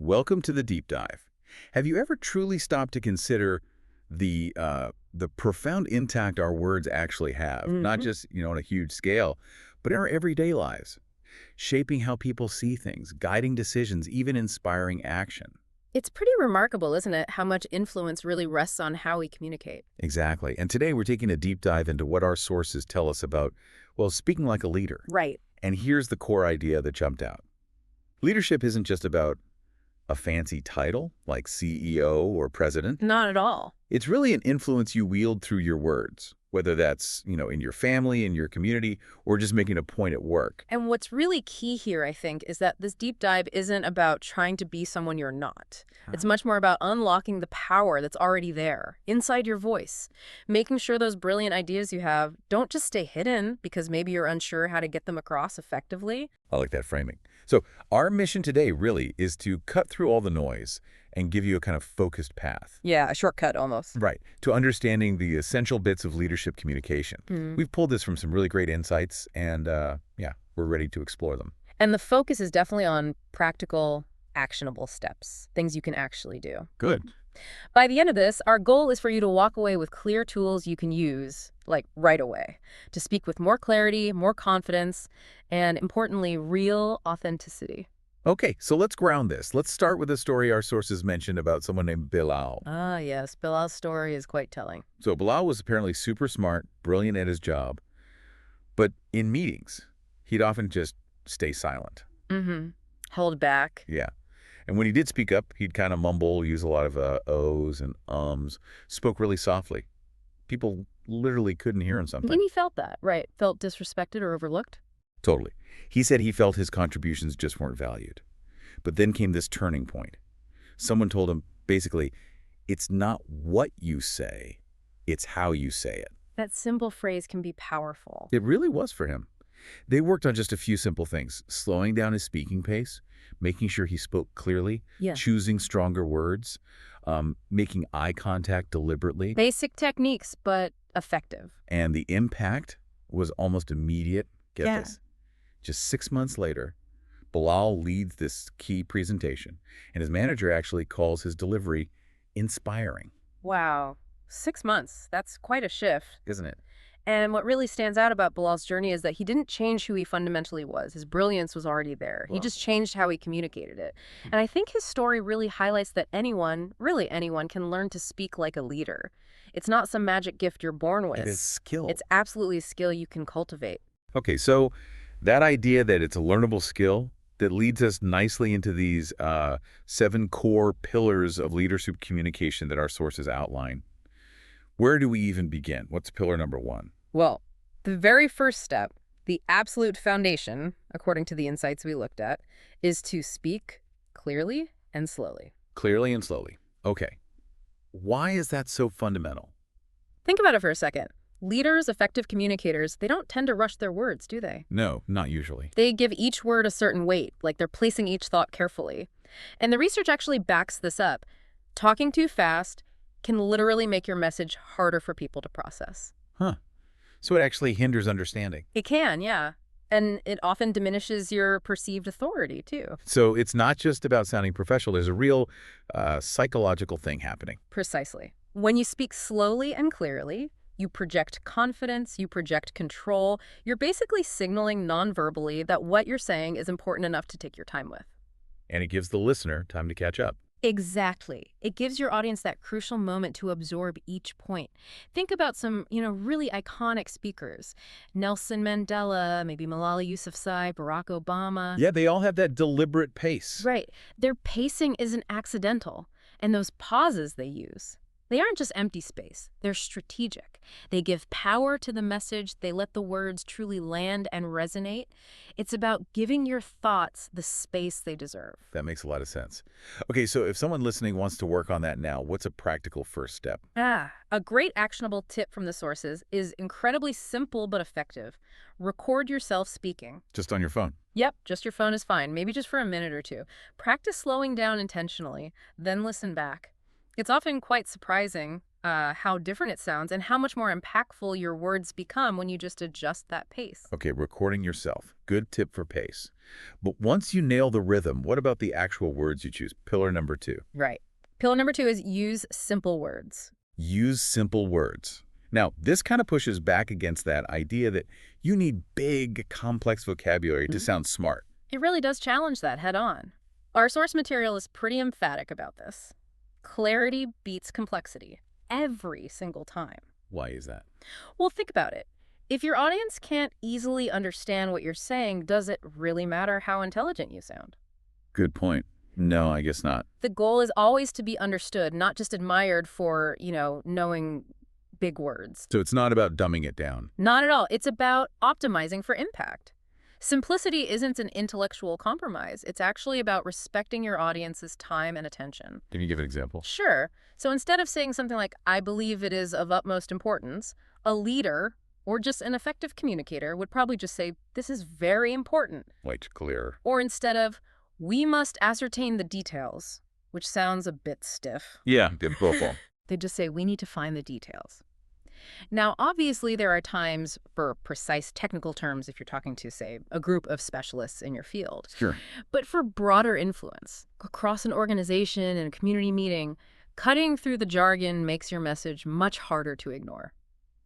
Welcome to the deep dive. Have you ever truly stopped to consider the profound impact our words actually have, not hmm just, on a huge scale, but in our everyday lives, shaping how people see things, guiding decisions, even inspiring action? It's pretty remarkable, isn't it, how much influence really rests on how we communicate? Exactly. And today we're taking a deep dive into what our sources tell us about, well, speaking like a leader. Right. And here's the core idea that jumped out. Leadership isn't just about a fancy title like CEO or president. Not at all. It's really an influence you wield through your words, whether that's, in your family, in your community, or just making a point at work. And what's really key here, I think, is that this deep dive isn't about trying to be someone you're not. It's much more about unlocking the power that's already there, inside your voice, making sure those brilliant ideas you have don't just stay hidden because maybe you're unsure how to get them across effectively. I like that framing. So our mission today really is to cut through all the noise and give you a kind of focused path. Yeah, a shortcut almost. Right. To understanding the essential bits of leadership communication. We've pulled this from some really great insights, and yeah, we're ready to explore them. And the focus is definitely on practical, actionable steps, things you can actually do. Good. By the end of this, our goal is for you to walk away with clear tools you can use, like right away, to speak with more clarity, more confidence, and importantly, real authenticity. Okay, so let's ground this. Let's start with a story our sources mentioned about someone named Bilal. Ah, yes, Bilal's story is quite telling. So Bilal was apparently super smart, brilliant at his job, but in meetings, he'd often just stay silent. Mm-hmm. Hold back. Yeah. And when he did speak up, he'd kind of mumble, use a lot of O's and ums, spoke really softly. People literally couldn't hear him And sometimes. he felt that, right? Felt disrespected or overlooked? Totally. He said he felt his contributions just weren't valued. But then came this turning point. Someone told him, basically, it's not what you say, it's how you say it. That simple phrase can be powerful. It really was for him. They worked on just a few simple things, slowing down his speaking pace, making sure he spoke clearly, Yeah. choosing stronger words, making eye contact deliberately. Basic techniques, but effective. And the impact was almost immediate. Get Yeah. this. Just 6 months later, Bilal leads this key presentation, and his manager actually calls his delivery inspiring, Wow. 6 months. That's quite a shift. isn't it? And what really stands out about Bilal's journey is that he didn't change who he fundamentally was. His brilliance was already there. He Wow. just changed how he communicated it. And I think his story really highlights that anyone, really anyone, can learn to speak like a leader. It's not some magic gift you're born with. It is skill. It's absolutely a skill you can cultivate. Okay, so that idea that it's a learnable skill that leads us nicely into these 7 core pillars of leadership communication that our sources outline. Where do we even begin? What's pillar number 1? Well, the very first step, the absolute foundation, according to the insights we looked at, is to speak clearly and slowly. Clearly and slowly. Okay. Why is that so fundamental? Think about it for a second. Leaders, effective communicators, they don't tend to rush their words, do they? No, not usually. They give each word a certain weight, like they're placing each thought carefully. And the research actually backs this up. Talking too fast can literally make your message harder for people to process. Huh. So it actually hinders understanding. It can, yeah. And it often diminishes your perceived authority, too. So it's not just about sounding professional. There's a real psychological thing happening. Precisely. When you speak slowly and clearly, you project confidence, you project control. You're basically signaling non-verbally that what you're saying is important enough to take your time with. And it gives the listener time to catch up. Exactly. It gives your audience that crucial moment to absorb each point. Think about some, really iconic speakers. Nelson Mandela, maybe Malala Yousafzai, Barack Obama. Yeah, they all have that deliberate pace. Right. Their pacing isn't accidental. And those pauses they use, they aren't just empty space. They're strategic. They give power to the message. They let the words truly land and resonate. It's about giving your thoughts the space they deserve. That makes a lot of sense. Okay, so if someone listening wants to work on that now, what's a practical first step? A great actionable tip from the sources is incredibly simple but effective. Record yourself speaking. Just on your phone. Yep, just your phone is fine, maybe just for a minute or two. Practice slowing down intentionally, then listen back. It's often quite surprising how different it sounds and how much more impactful your words become when you just adjust that pace. Okay, recording yourself. Good tip for pace. But once you nail the rhythm, what about the actual words you choose? Pillar number 2. Right. Pillar number 2 is use simple words. Use simple words. Now, this kind of pushes back against that idea that you need big, complex vocabulary to sound smart. It really does challenge that head on. Our source material is pretty emphatic about this. Clarity beats complexity every single time. Why is that? Well, think about it. If your audience can't easily understand what you're saying, does it really matter how intelligent you sound? Good point. No, I guess not. The goal is always to be understood, not just admired for, knowing big words. So it's not about dumbing it down. Not at all. It's about optimizing for impact. Simplicity isn't an intellectual compromise. It's actually about respecting your audience's time and attention. Can you give an example? Sure. So instead of saying something like, I believe it is of utmost importance, a leader or just an effective communicator would probably just say, this is very important. Like clear. Or instead of, we must ascertain the details, which sounds a bit stiff. Yeah, difficult. They just say, we need to find the details. Now, obviously, there are times for precise technical terms if you're talking to, say, a group of specialists in your field. Sure. But for broader influence, across an organization and a community meeting, cutting through the jargon makes your message much harder to ignore.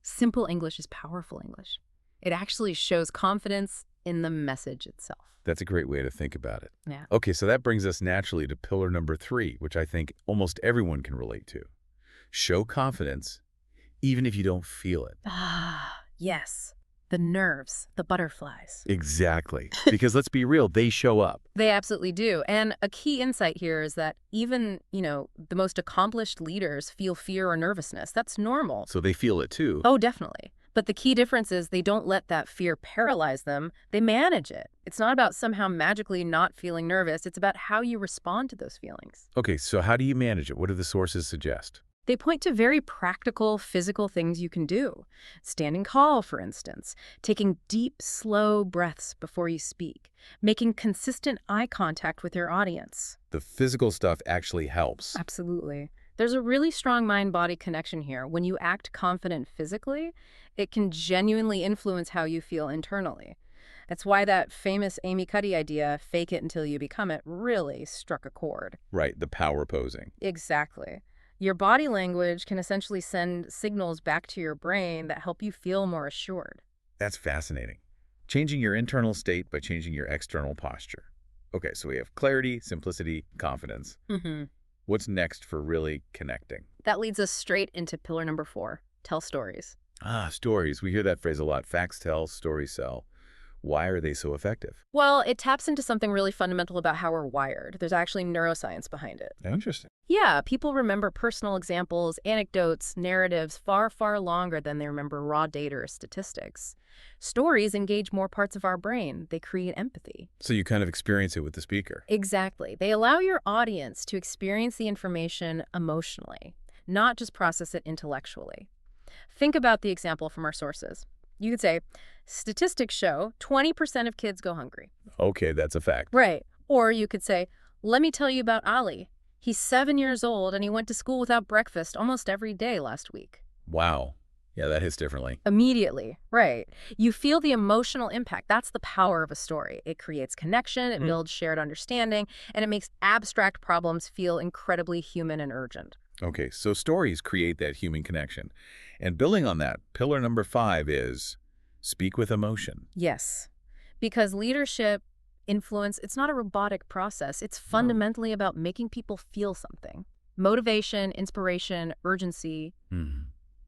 Simple English is powerful English. It actually shows confidence in the message itself. That's a great way to think about it. Yeah. Okay, so that brings us naturally to pillar number 3, which I think almost everyone can relate to. Show confidence, even if you don't feel it. Ah, yes. The nerves, the butterflies. Exactly. Because let's be real, they show up. They absolutely do. And a key insight here is that even, the most accomplished leaders feel fear or nervousness. That's normal. So they feel it too. Oh, definitely. But the key difference is they don't let that fear paralyze them. They manage it. It's not about somehow magically not feeling nervous. It's about how you respond to those feelings. Okay, so how do you manage it? What do the sources suggest? They point to very practical, physical things you can do. Standing tall, for instance, taking deep, slow breaths before you speak, making consistent eye contact with your audience. The physical stuff actually helps. Absolutely. There's a really strong mind-body connection here. When you act confident physically, it can genuinely influence how you feel internally. That's why that famous Amy Cuddy idea, fake it until you become it, really struck a chord. Right, the power posing. Exactly. Your body language can essentially send signals back to your brain that help you feel more assured. That's fascinating. Changing your internal state by changing your external posture. Okay, so we have clarity, simplicity, confidence. What's next for really connecting? That leads us straight into pillar number 4, tell stories. Ah, stories. We hear that phrase a lot. Facts tell, stories sell. Why are they so effective? Well, it taps into something really fundamental about how we're wired. There's actually neuroscience behind it. Interesting. Yeah, people remember personal examples, anecdotes, narratives far, far longer than they remember raw data or statistics. Stories engage more parts of our brain. They create empathy. So you kind of experience it with the speaker. Exactly. They allow your audience to experience the information emotionally, not just process it intellectually. Think about the example from our sources. You could say, statistics show 20% of kids go hungry. Okay, that's a fact. Right. Or you could say, let me tell you about Ali. He's 7 years old and he went to school without breakfast almost every day last week. Wow. Yeah, that hits differently. Immediately. Right. You feel the emotional impact. That's the power of a story. It creates connection, it builds shared understanding, and it makes abstract problems feel incredibly human and urgent. Okay, so stories create that human connection. And building on that, pillar number 5 is speak with emotion. Yes. Because leadership, influence, it's not a robotic process. It's fundamentally about making people feel something. Motivation, inspiration, urgency.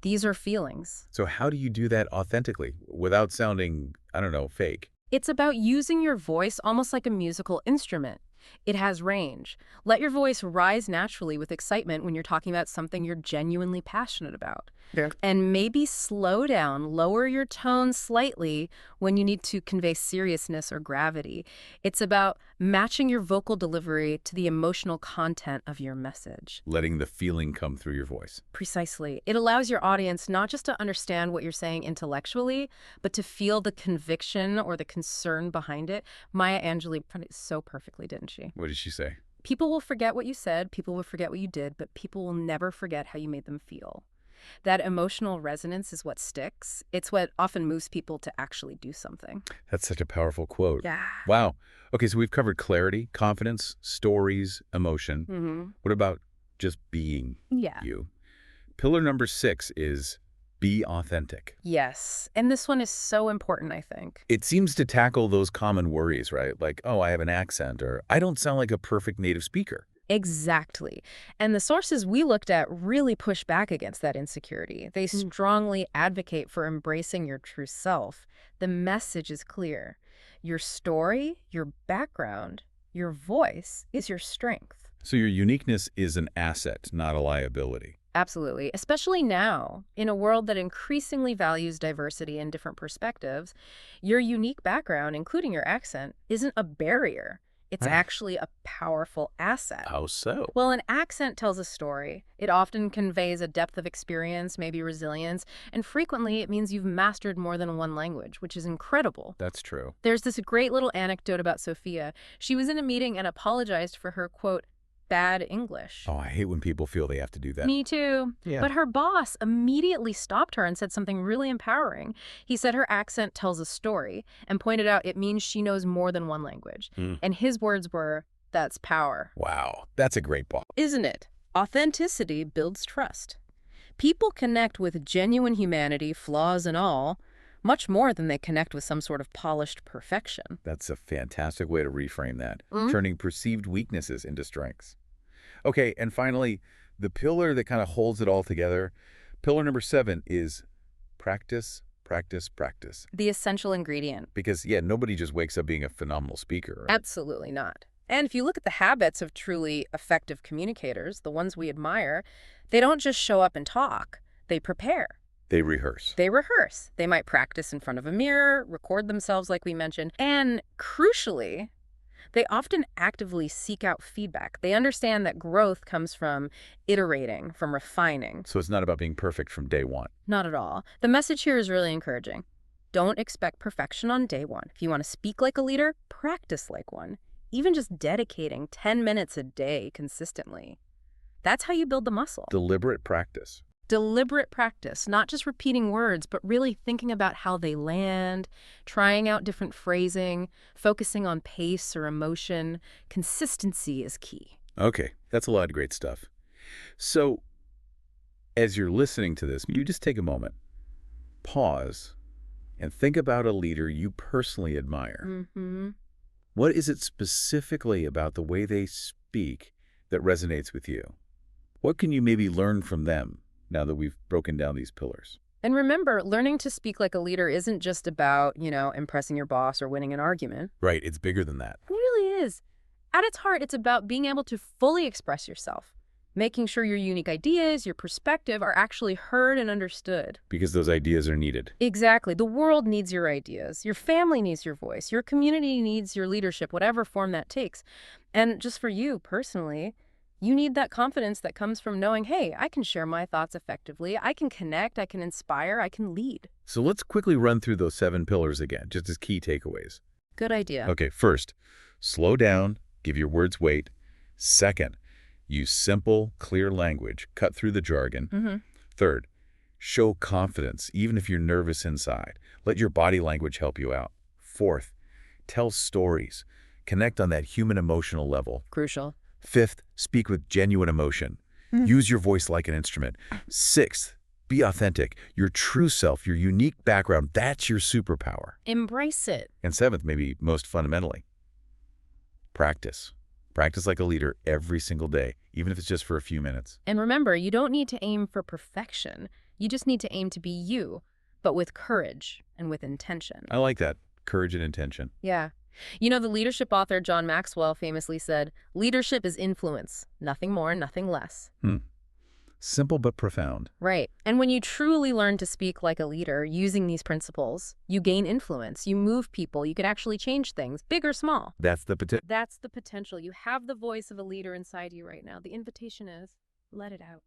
These are feelings. So how do you do that authentically without sounding, I don't know, fake? It's about using your voice almost like a musical instrument. It has range. Let your voice rise naturally with excitement when you're talking about something you're genuinely passionate about. Yeah. And maybe slow down, lower your tone slightly when you need to convey seriousness or gravity. It's about matching your vocal delivery to the emotional content of your message. Letting the feeling come through your voice. Precisely. It allows your audience not just to understand what you're saying intellectually, but to feel the conviction or the concern behind it. Maya Angelou put it so perfectly, didn't she? What did she say? People will forget what you said, people will forget what you did, but people will never forget how you made them feel. That emotional resonance is what sticks. It's what often moves people to actually do something. That's such a powerful quote. Yeah. Wow. Okay, so we've covered clarity, confidence, stories, emotion. Mm-hmm. What about just being Yeah. you? Pillar number 6 is be authentic. Yes. And this one is so important, I think. It seems to tackle those common worries, right? Like, oh, I have an accent, or I don't sound like a perfect native speaker. Exactly. And the sources we looked at really push back against that insecurity. They strongly advocate for embracing your true self. The message is clear. Your story, your background, your voice is your strength. So your uniqueness is an asset, not a liability. Absolutely. Especially now, in a world that increasingly values diversity and different perspectives, your unique background, including your accent, isn't a barrier. It's Right. actually a powerful asset. How so? Well, an accent tells a story. It often conveys a depth of experience, maybe resilience, and frequently it means you've mastered more than one language, which is incredible. That's true. There's this great little anecdote about Sophia. She was in a meeting and apologized for her, quote, bad English. Oh, I hate when people feel they have to do that. Me too. Yeah. But her boss immediately stopped her and said something really empowering. He said her accent tells a story and pointed out it means she knows more than one language. And his words were, that's power. Wow, that's a great boss. Isn't it? Authenticity builds trust. People connect with genuine humanity, flaws and all, much more than they connect with some sort of polished perfection. That's a fantastic way to reframe that, Mhm. turning perceived weaknesses into strengths. Okay, and finally, the pillar that kind of holds it all together, pillar number 7 is practice, practice, practice. The essential ingredient. Because, yeah, nobody just wakes up being a phenomenal speaker, right? Absolutely not. And if you look at the habits of truly effective communicators, the ones we admire, they don't just show up and talk. They prepare. They rehearse. They rehearse. They might practice in front of a mirror, record themselves like we mentioned, and crucially, they often actively seek out feedback. They understand that growth comes from iterating, from refining. So it's not about being perfect from day one. Not at all. The message here is really encouraging. Don't expect perfection on day one. If you want to speak like a leader, practice like one. Even just dedicating 10 minutes a day consistently. That's how you build the muscle. Deliberate practice. Deliberate practice, not just repeating words, but really thinking about how they land, trying out different phrasing, focusing on pace or emotion. Consistency is key. Okay, that's a lot of great stuff. So, as you're listening to this, you just take a moment, pause, and think about a leader you personally admire. Mm-hmm. What is it specifically about the way they speak that resonates with you? What can you maybe learn from them now that we've broken down these pillars? And remember, learning to speak like a leader isn't just about, impressing your boss or winning an argument. Right, it's bigger than that. It really is. At its heart, it's about being able to fully express yourself, making sure your unique ideas, your perspective are actually heard and understood. Because those ideas are needed. Exactly. The world needs your ideas. Your family needs your voice. Your community needs your leadership, whatever form that takes. And just for you personally, you need that confidence that comes from knowing, hey, I can share my thoughts effectively. I can connect. I can inspire. I can lead. So let's quickly run through those 7 pillars again, just as key takeaways. Good idea. Okay, first, slow down, give your words weight. Second, use simple, clear language, cut through the jargon. Mm-hmm. Third, show confidence, even if you're nervous inside. Let your body language help you out. Fourth, tell stories. Connect on that human emotional level. Crucial. Fifth, speak with genuine emotion. Use your voice like an instrument. Sixth, be authentic. Your true self, your unique background, that's your superpower. Embrace it. And seventh, maybe most fundamentally, practice. Practice like a leader every single day, even if it's just for a few minutes. And remember, you don't need to aim for perfection. You just need to aim to be you, but with courage and with intention. I like that. Courage and intention. Yeah. The leadership author John Maxwell famously said, leadership is influence, nothing more, nothing less. Simple but profound. Right. And when you truly learn to speak like a leader using these principles, you gain influence, you move people, you can actually change things, big or small. That's the potential. That's the potential. You have the voice of a leader inside you right now. The invitation is, let it out.